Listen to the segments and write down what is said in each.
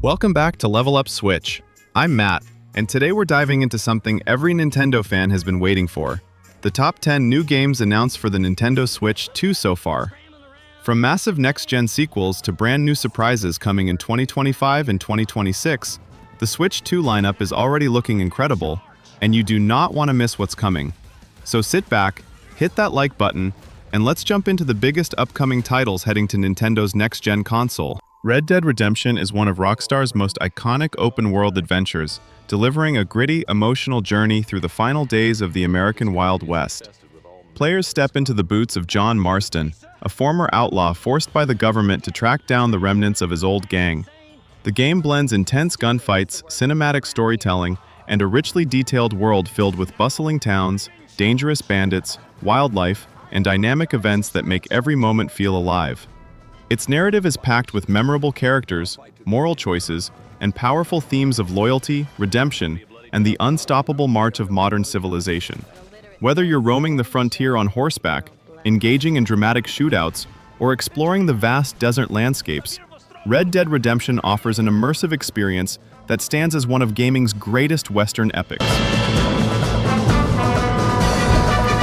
Welcome back to Level Up Switch. I'm Matt, and today we're diving into something every Nintendo fan has been waiting for. The top 10 new games announced for the Nintendo Switch 2 so far. From massive next-gen sequels to brand new surprises coming in 2025 and 2026, the Switch 2 lineup is already looking incredible, and you do not want to miss what's coming. So sit back, hit that like button, and let's jump into the biggest upcoming titles heading to Nintendo's next-gen console. Red Dead Redemption is one of Rockstar's most iconic open-world adventures, delivering a gritty, emotional journey through the final days of the American Wild West. Players step into the boots of John Marston, a former outlaw forced by the government to track down the remnants of his old gang. The game blends intense gunfights, cinematic storytelling, and a richly detailed world filled with bustling towns, dangerous bandits, wildlife, and dynamic events that make every moment feel alive. Its narrative is packed with memorable characters, moral choices, and powerful themes of loyalty, redemption, and the unstoppable march of modern civilization. Whether you're roaming the frontier on horseback, engaging in dramatic shootouts, or exploring the vast desert landscapes, Red Dead Redemption offers an immersive experience that stands as one of gaming's greatest Western epics.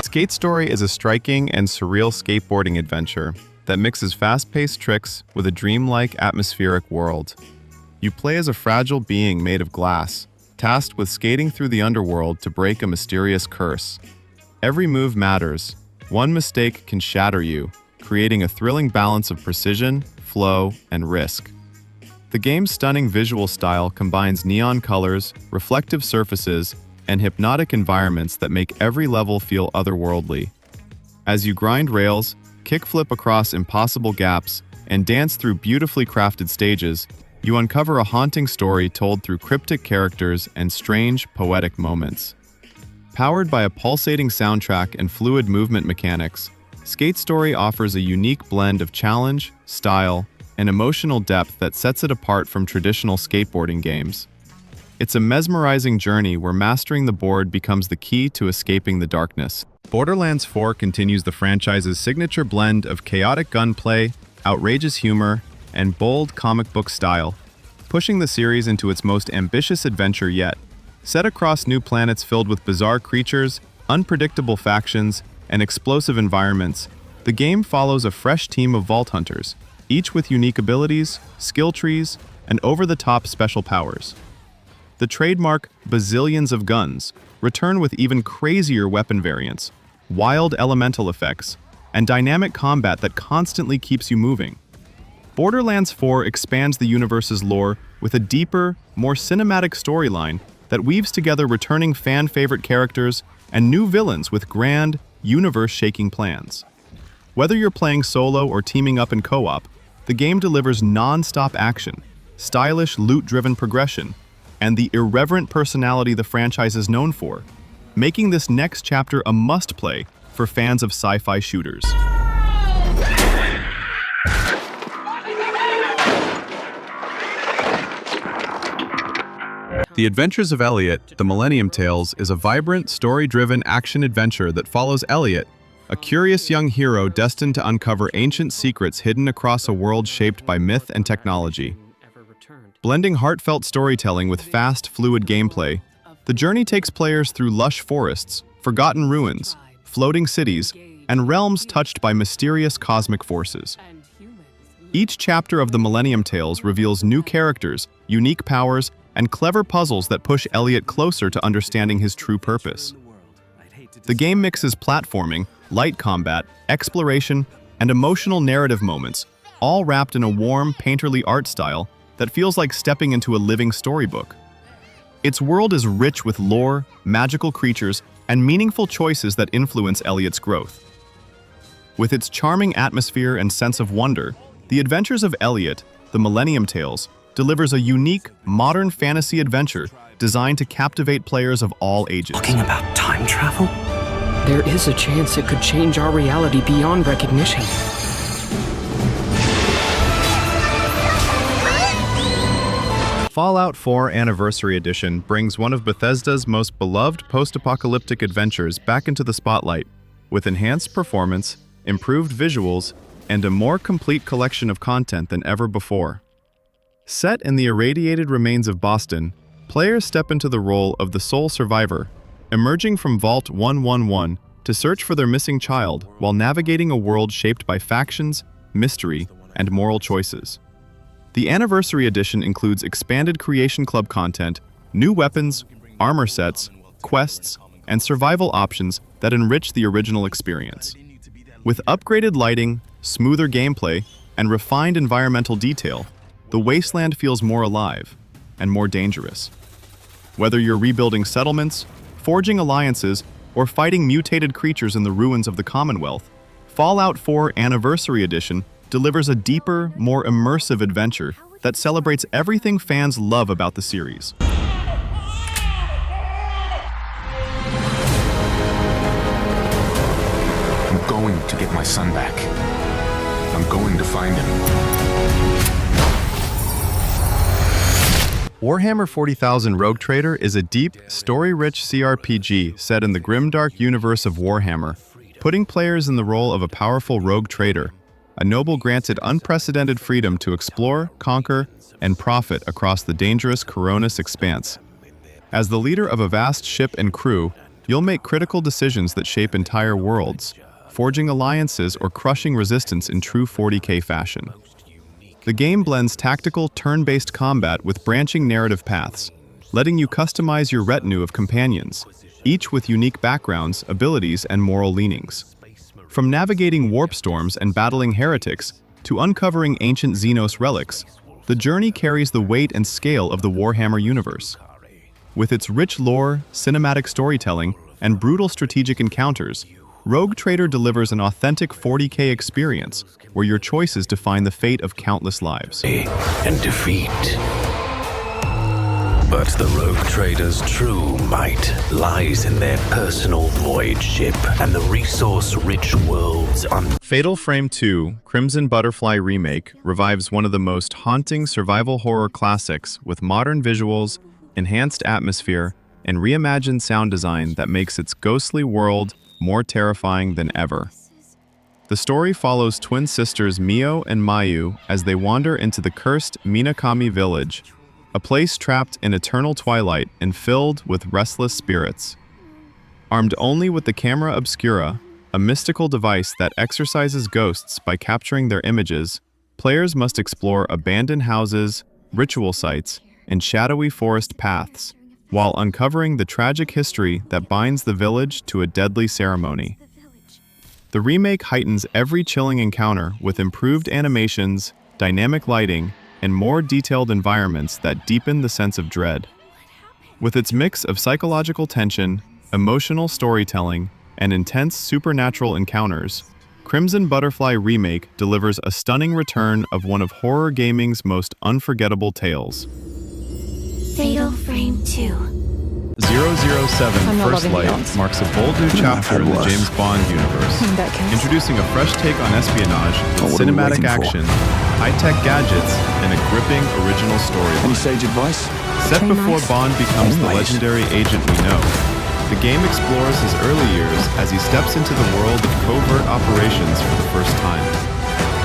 Skate Story is a striking and surreal skateboarding adventure that mixes fast-paced tricks with a dreamlike atmospheric world. You play as a fragile being made of glass, tasked with skating through the underworld to break a mysterious curse. Every move matters. One mistake can shatter you, creating a thrilling balance of precision, flow, and risk. The game's stunning visual style combines neon colors, reflective surfaces, and hypnotic environments that make every level feel otherworldly. As you grind rails, kickflip across impossible gaps, and dance through beautifully crafted stages, you uncover a haunting story told through cryptic characters and strange, poetic moments. Powered by a pulsating soundtrack and fluid movement mechanics, Skate Story offers a unique blend of challenge, style, and emotional depth that sets it apart from traditional skateboarding games. It's a mesmerizing journey where mastering the board becomes the key to escaping the darkness. Borderlands 4 continues the franchise's signature blend of chaotic gunplay, outrageous humor, and bold comic book style, pushing the series into its most ambitious adventure yet. Set across new planets filled with bizarre creatures, unpredictable factions, and explosive environments, the game follows a fresh team of vault hunters, each with unique abilities, skill trees, and over-the-top special powers. The trademark bazillions of guns return with even crazier weapon variants, wild elemental effects, and dynamic combat that constantly keeps you moving. Borderlands 4 expands the universe's lore with a deeper, more cinematic storyline that weaves together returning fan-favorite characters and new villains with grand, universe-shaking plans. Whether you're playing solo or teaming up in co-op, the game delivers non-stop action, stylish loot-driven progression, and the irreverent personality the franchise is known for, making this next chapter a must-play for fans of sci-fi shooters. The Adventures of Elliot, The Millennium Tales, is a vibrant, story-driven action-adventure that follows Elliot, a curious young hero destined to uncover ancient secrets hidden across a world shaped by myth and technology. Blending heartfelt storytelling with fast, fluid gameplay, the journey takes players through lush forests, forgotten ruins, floating cities, and realms touched by mysterious cosmic forces. Each chapter of the Millennium Tales reveals new characters, unique powers, and clever puzzles that push Elliot closer to understanding his true purpose. The game mixes platforming, light combat, exploration, and emotional narrative moments, all wrapped in a warm, painterly art style that feels like stepping into a living storybook. Its world is rich with lore, magical creatures, and meaningful choices that influence Elliot's growth. With its charming atmosphere and sense of wonder, The Adventures of Elliot, The Millennium Tales, delivers a unique, modern fantasy adventure designed to captivate players of all ages. Talking about time travel? There is a chance it could change our reality beyond recognition. Fallout 4 Anniversary Edition brings one of Bethesda's most beloved post-apocalyptic adventures back into the spotlight, with enhanced performance, improved visuals, and a more complete collection of content than ever before. Set in the irradiated remains of Boston, players step into the role of the sole survivor, emerging from Vault 111 to search for their missing child while navigating a world shaped by factions, mystery, and moral choices. The Anniversary Edition includes expanded Creation Club content, new weapons, armor sets, quests, and survival options that enrich the original experience. With upgraded lighting, smoother gameplay, and refined environmental detail, the wasteland feels more alive and more dangerous. Whether you're rebuilding settlements, forging alliances, or fighting mutated creatures in the ruins of the Commonwealth, Fallout 4 Anniversary Edition delivers a deeper, more immersive adventure that celebrates everything fans love about the series. I'm going to get my son back. I'm going to find him. Warhammer 40,000 Rogue Trader is a deep, story-rich CRPG set in the grimdark universe of Warhammer, putting players in the role of a powerful rogue trader, a noble granted unprecedented freedom to explore, conquer, and profit across the dangerous Coronis expanse. As the leader of a vast ship and crew, you'll make critical decisions that shape entire worlds, forging alliances or crushing resistance in true 40K fashion. The game blends tactical, turn-based combat with branching narrative paths, letting you customize your retinue of companions, each with unique backgrounds, abilities, and moral leanings. From navigating warp storms and battling heretics to uncovering ancient Xenos relics, the journey carries the weight and scale of the Warhammer universe. With its rich lore, cinematic storytelling, and brutal strategic encounters, Rogue Trader delivers an authentic 40K experience where your choices define the fate of countless lives. And defeat. But the Rogue Trader's true might lies in their personal void ship and the resource-rich worlds on Fatal Frame 2 Crimson Butterfly Remake revives one of the most haunting survival horror classics with modern visuals, enhanced atmosphere, and reimagined sound design that makes its ghostly world more terrifying than ever. The story follows twin sisters Mio and Mayu as they wander into the cursed Minakami village, a place trapped in eternal twilight and filled with restless spirits. Armed only with the camera obscura, a mystical device that exorcises ghosts by capturing their images, players must explore abandoned houses, ritual sites, and shadowy forest paths, while uncovering the tragic history that binds the village to a deadly ceremony. The remake heightens every chilling encounter with improved animations, dynamic lighting, and more detailed environments that deepen the sense of dread. With its mix of psychological tension, emotional storytelling, and intense supernatural encounters, Crimson Butterfly Remake delivers a stunning return of one of horror gaming's most unforgettable tales. Fatal Frame 2. 007 First Light marks a bold new chapter in the James Bond universe, introducing a fresh take on espionage with cinematic action, high-tech gadgets, and a gripping original storyline. Any sage advice? Set before Bond becomes the legendary agent we know, the game explores his early years as he steps into the world of covert operations for the first time.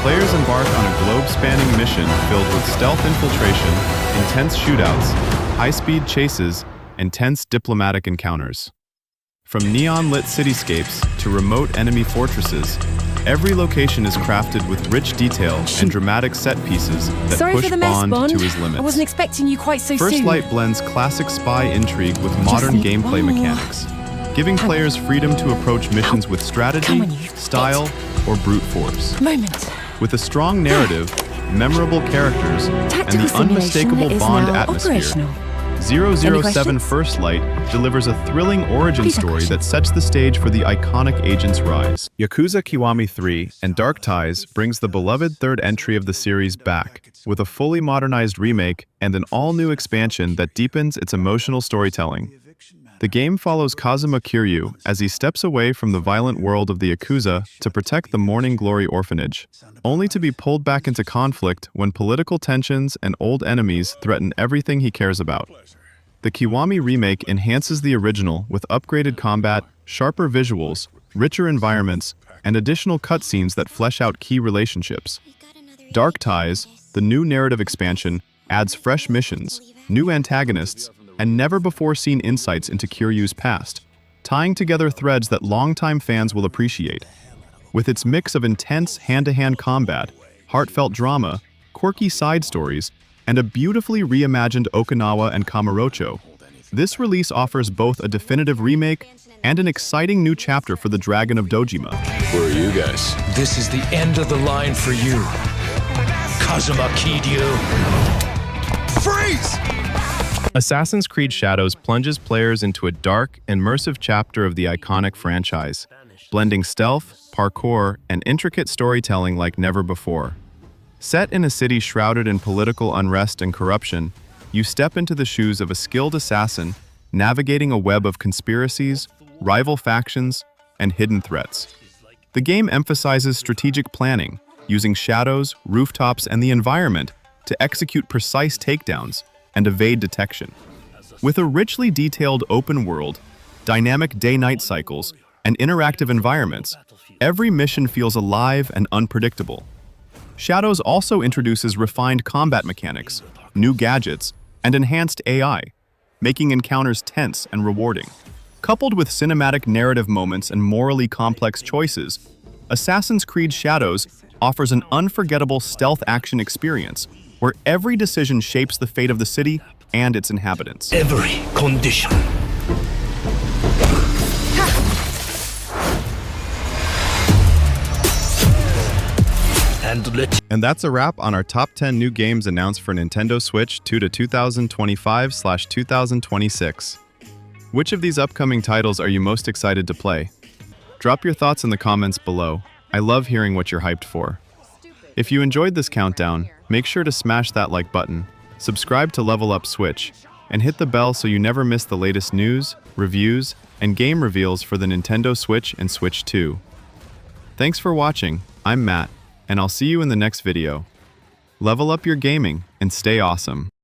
Players embark on a globe-spanning mission filled with stealth infiltration, intense shootouts, high-speed chases, and tense diplomatic encounters. From neon-lit cityscapes to remote enemy fortresses, every location is crafted with rich detail and dramatic set pieces that push Bond to his limits. I wasn't expecting you quite so soon. First Light blends classic spy intrigue with modern gameplay mechanics, giving players freedom to approach missions with strategy, style, or brute force. With a strong narrative, memorable characters, and the unmistakable Bond atmosphere, 007 First Light delivers a thrilling origin story that sets the stage for the iconic agent's rise. Yakuza Kiwami 3 and Dark Ties brings the beloved third entry of the series back, with a fully modernized remake and an all-new expansion that deepens its emotional storytelling. The game follows Kazuma Kiryu as he steps away from the violent world of the Yakuza to protect the Morning Glory orphanage, only to be pulled back into conflict when political tensions and old enemies threaten everything he cares about. The Kiwami remake enhances the original with upgraded combat, sharper visuals, richer environments, and additional cutscenes that flesh out key relationships. Dark Ties, The new narrative expansion adds fresh missions, new antagonists, and never-before-seen insights into Kiryu's past, tying together threads that longtime fans will appreciate. With its mix of intense hand-to-hand combat, heartfelt drama, quirky side stories, and a beautifully reimagined Okinawa and Kamurocho, this release offers both a definitive remake and an exciting new chapter for the Dragon of Dojima. Who are you guys? This is the end of the line for you, Kazuma Kiryu. Freeze! Assassin's Creed Shadows plunges players into a dark, immersive chapter of the iconic franchise, blending stealth, parkour, and intricate storytelling like never before. Set in a city shrouded in political unrest and corruption, you step into the shoes of a skilled assassin, navigating a web of conspiracies, rival factions, and hidden threats. The game emphasizes strategic planning, using shadows, rooftops, and the environment to execute precise takedowns and evade detection. With a richly detailed open world, dynamic day-night cycles, and interactive environments, every mission feels alive and unpredictable. Shadows also introduces refined combat mechanics, new gadgets, and enhanced AI, making encounters tense and rewarding. Coupled with cinematic narrative moments and morally complex choices, Assassin's Creed Shadows offers an unforgettable stealth action experience where every decision shapes the fate of the city and its inhabitants. Every condition. And that's a wrap on our top 10 new games announced for Nintendo Switch 2 to 2025/2026. Which of these upcoming titles are you most excited to play? Drop your thoughts in the comments below. I love hearing what you're hyped for. If you enjoyed this countdown, make sure to smash that like button, subscribe to Level Up Switch, and hit the bell so you never miss the latest news, reviews, and game reveals for the Nintendo Switch and Switch 2. Thanks for watching. I'm Matt, and I'll see you in the next video. Level up your gaming and stay awesome.